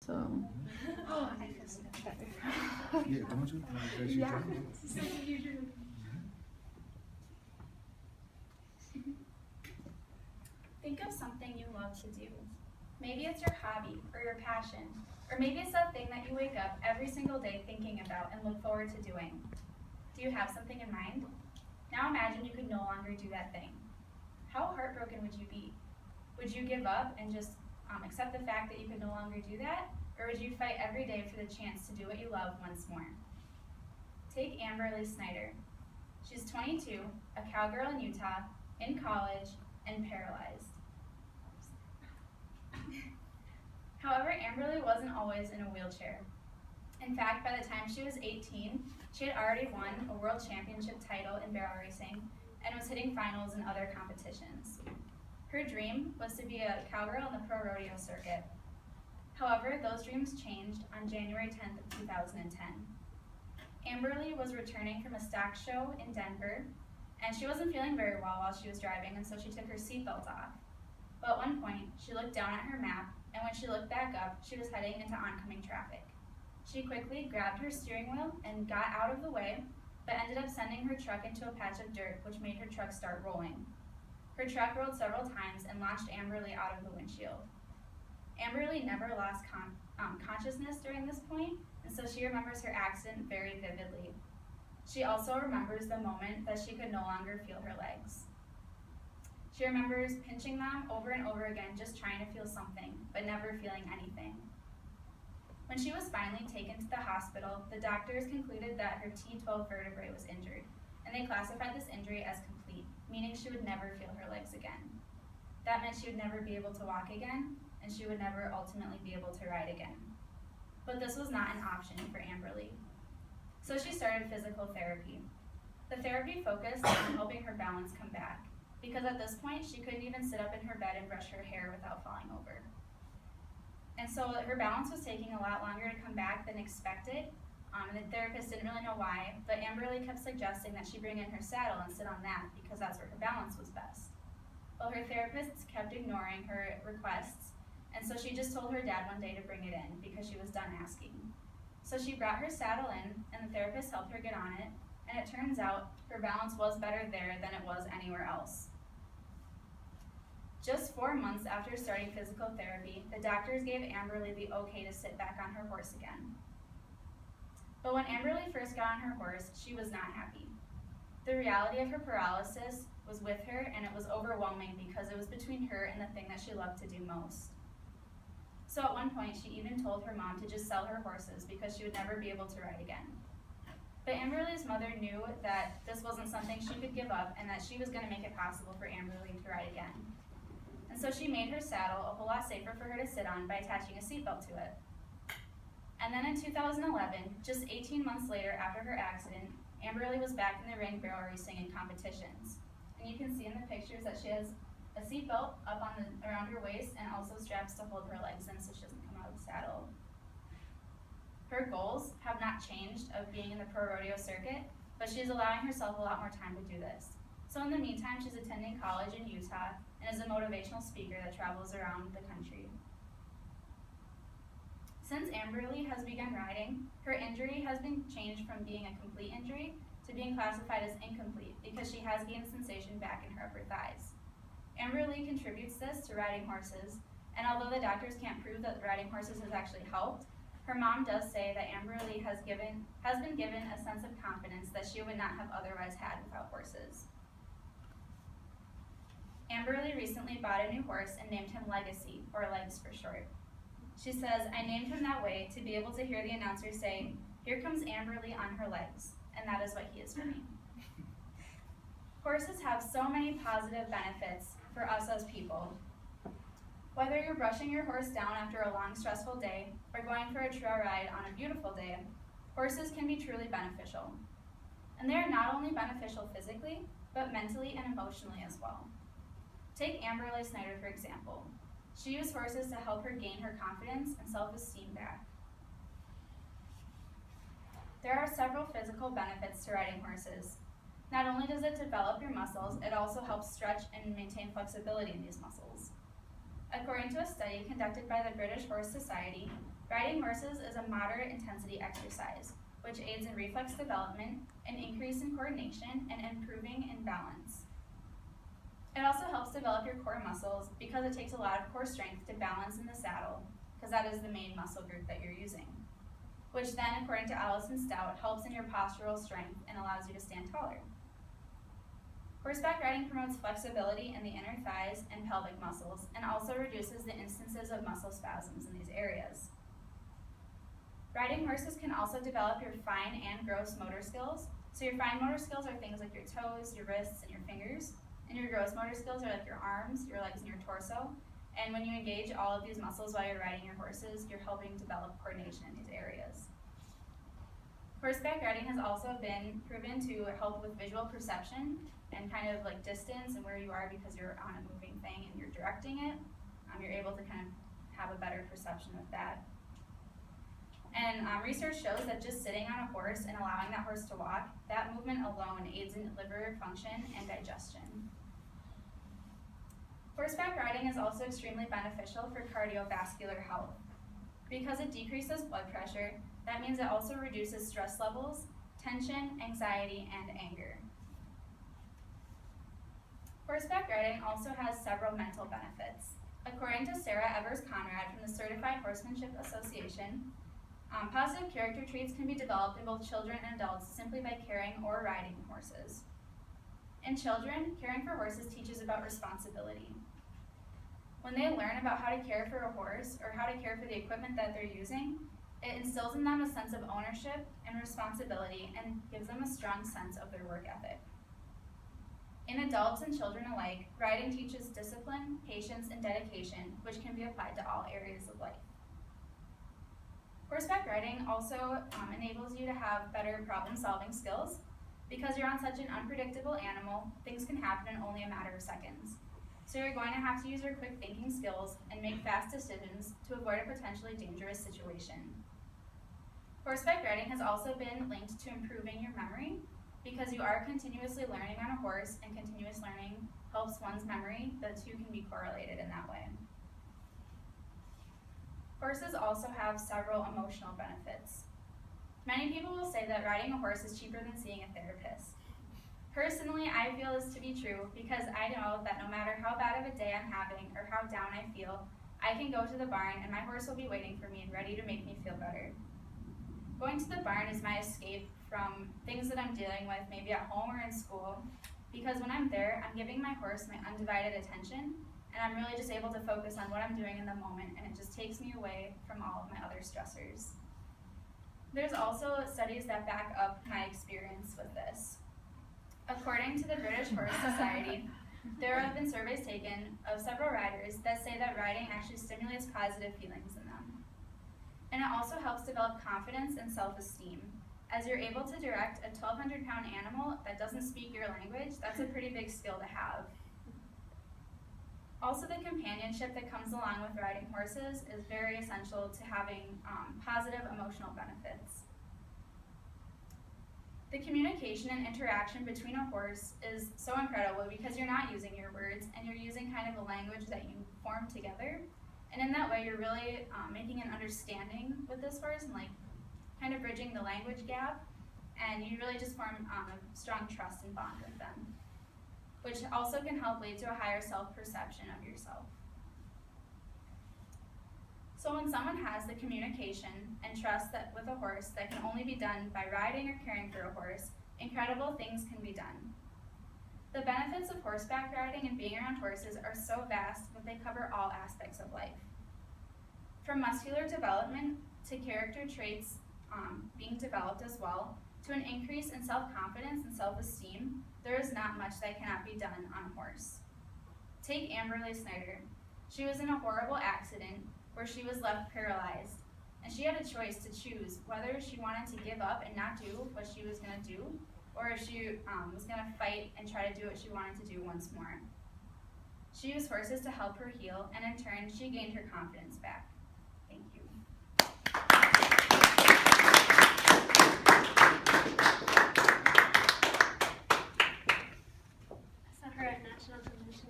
So. Oh, I feel so much better. Yeah, don't you? Yeah. Think of something you love to do. Maybe it's your hobby or your passion, or maybe it's that thing that you wake up every single day thinking about and look forward to doing. Do you have something in mind? Now imagine you could no longer do that thing. How heartbroken would you be? Would you give up and just accept the fact that you could no longer do that? Or would you fight every day for the chance to do what you love once more? Take Amberly Snyder. She's 22, a cowgirl in Utah, in college, and paralyzed. However, Amberly wasn't always in a wheelchair. In fact, by the time she was 18, she had already won a world championship title in barrel racing and was hitting finals in other competitions. Her dream was to be a cowgirl on the pro rodeo circuit. However, those dreams changed on January 10th of 2010. Amberly was returning from a stock show in Denver, and she wasn't feeling very well while she was driving, and so she took her seatbelt off. But at one point, she looked down at her map, and when she looked back up, she was heading into oncoming traffic. She quickly grabbed her steering wheel and got out of the way, but ended up sending her truck into a patch of dirt, which made her truck start rolling. Her truck rolled several times and launched Amberly out of the windshield. Amberly never lost consciousness during this point, and so she remembers her accident very vividly. She also remembers the moment that she could no longer feel her legs. She remembers pinching them over and over again, just trying to feel something, but never feeling anything. When she was finally taken to the hospital, the doctors concluded that her T12 vertebrae was injured, and they classified this injury as complete, meaning she would never feel her legs again. That meant she would never be able to walk again, and she would never ultimately be able to ride again. But this was not an option for Amberly. So she started physical therapy. The therapy focused on helping her balance come back, because at this point she couldn't even sit up in her bed and brush her hair without falling over. And so her balance was taking a lot longer to come back than expected, and the therapist didn't really know why, but Amberly kept suggesting that she bring in her saddle and sit on that because that's where her balance was best. Well, her therapists kept ignoring her requests, and so she just told her dad one day to bring it in because she was done asking. So she brought her saddle in, and the therapist helped her get on it, and it turns out her balance was better there than it was anywhere else. Just 4 months after starting physical therapy, the doctors gave Amberly the okay to sit back on her horse again. But when Amberly first got on her horse, she was not happy. The reality of her paralysis was with her, and it was overwhelming because it was between her and the thing that she loved to do most. So at one point, she even told her mom to just sell her horses because she would never be able to ride again. But Amberly's mother knew that this wasn't something she could give up and that she was going to make it possible for Amberly to ride again. And so she made her saddle a whole lot safer for her to sit on by attaching a seatbelt to it. And then in 2011, just 18 months later after her accident, Amberly was back in the ring barrel racing in competitions. And you can see in the pictures that she has a seatbelt up around her waist and also straps to hold her legs in so she doesn't come out of the saddle. Her goals have not changed of being in the pro rodeo circuit, but she's allowing herself a lot more time to do this. So in the meantime, she's attending college in Utah and is a motivational speaker that travels around the country. Since Amberly has begun riding, her injury has been changed from being a complete injury to being classified as incomplete because she has gained sensation back in her upper thighs. Amberly contributes this to riding horses, and although the doctors can't prove that riding horses has actually helped, her mom does say that Amberly has been given a sense of confidence that she would not have otherwise had without horses. Amberly recently bought a new horse and named him Legacy, or Legs for short. She says, "I named him that way to be able to hear the announcer say, 'Here comes Amberly on her legs,' and that is what he is for me." Horses have so many positive benefits for us as people. Whether you're brushing your horse down after a long, stressful day or going for a trail ride on a beautiful day, horses can be truly beneficial. And they are not only beneficial physically, but mentally and emotionally as well. Take Amberly Snyder, for example. She used horses to help her gain her confidence and self-esteem back. There are several physical benefits to riding horses. Not only does it develop your muscles, it also helps stretch and maintain flexibility in these muscles. According to a study conducted by the British Horse Society, Riding horses is a moderate intensity exercise, which aids in reflex development, an increase in coordination, and improving in balance. It also helps develop your core muscles because it takes a lot of core strength to balance in the saddle, because that is the main muscle group that you're using, which then, according to Allison Stout, helps in your postural strength and allows you to stand taller. Horseback riding promotes flexibility in the inner thighs and pelvic muscles and also reduces the instances of muscle spasms in these areas. Riding horses can also develop your fine and gross motor skills. So your fine motor skills are things like your toes, your wrists, and your fingers. And your gross motor skills are like your arms, your legs, and your torso. And when you engage all of these muscles while you're riding your horses, you're helping develop coordination in these areas. Horseback riding has also been proven to help with visual perception and kind of like distance and where you are because you're on a moving thing and you're directing it. You're able to kind of have a better perception of that. And research shows that just sitting on a horse and allowing that horse to walk, that movement alone aids in liver function and digestion. Horseback riding is also extremely beneficial for cardiovascular health. Because it decreases blood pressure, that means it also reduces stress levels, tension, anxiety, and anger. Horseback riding also has several mental benefits. According to Sarah Evers-Conrad from the Certified Horsemanship Association, positive character traits can be developed in both children and adults simply by caring or riding horses. In children, caring for horses teaches about responsibility. When they learn about how to care for a horse or how to care for the equipment that they're using, it instills in them a sense of ownership and responsibility and gives them a strong sense of their work ethic. In adults and children alike, riding teaches discipline, patience, and dedication, which can be applied to all areas of life. Horseback riding also enables you to have better problem-solving skills. Because you're on such an unpredictable animal, things can happen in only a matter of seconds. So you're going to have to use your quick thinking skills and make fast decisions to avoid a potentially dangerous situation. Horseback riding has also been linked to improving your memory because you are continuously learning on a horse, and continuous learning helps one's memory. The two can be correlated in that way. Horses also have several emotional benefits. Many people will say that riding a horse is cheaper than seeing a therapist. Personally, I feel this to be true because I know that no matter how bad of a day I'm having or how down I feel, I can go to the barn and my horse will be waiting for me and ready to make me feel better. Going to the barn is my escape from things that I'm dealing with, maybe at home or in school, because when I'm there, I'm giving my horse my undivided attention, and I'm really just able to focus on what I'm doing in the moment, and it just takes me away from all of my other stressors. There's also studies that back up my experience with this. According to the British Horse Society, there have been surveys taken of several riders that say that riding actually stimulates positive feelings in them. And it also helps develop confidence and self-esteem. As you're able to direct a 1,200-pound animal that doesn't speak your language, that's a pretty big skill to have. Also, the companionship that comes along with riding horses is very essential to having positive emotional benefits. The communication and interaction between a horse is so incredible because you're not using your words and you're using kind of a language that you form together. And in that way, you're really making an understanding with this horse and like kind of bridging the language gap. And you really just form a strong trust and bond with them, which also can help lead to a higher self-perception of yourself. So when someone has the communication and trust that with a horse that can only be done by riding or caring for a horse, incredible things can be done. The benefits of horseback riding and being around horses are so vast that they cover all aspects of life. From muscular development to character traits being developed as well, to an increase in self-confidence and self-esteem, there is not much that cannot be done on a horse. Take Amberly Snyder. She was in a horrible accident where she was left paralyzed, and she had a choice to choose whether she wanted to give up and not do what she was going to do, or if she was going to fight and try to do what she wanted to do once more. She used horses to help her heal, and in turn, she gained her confidence back. Thank you.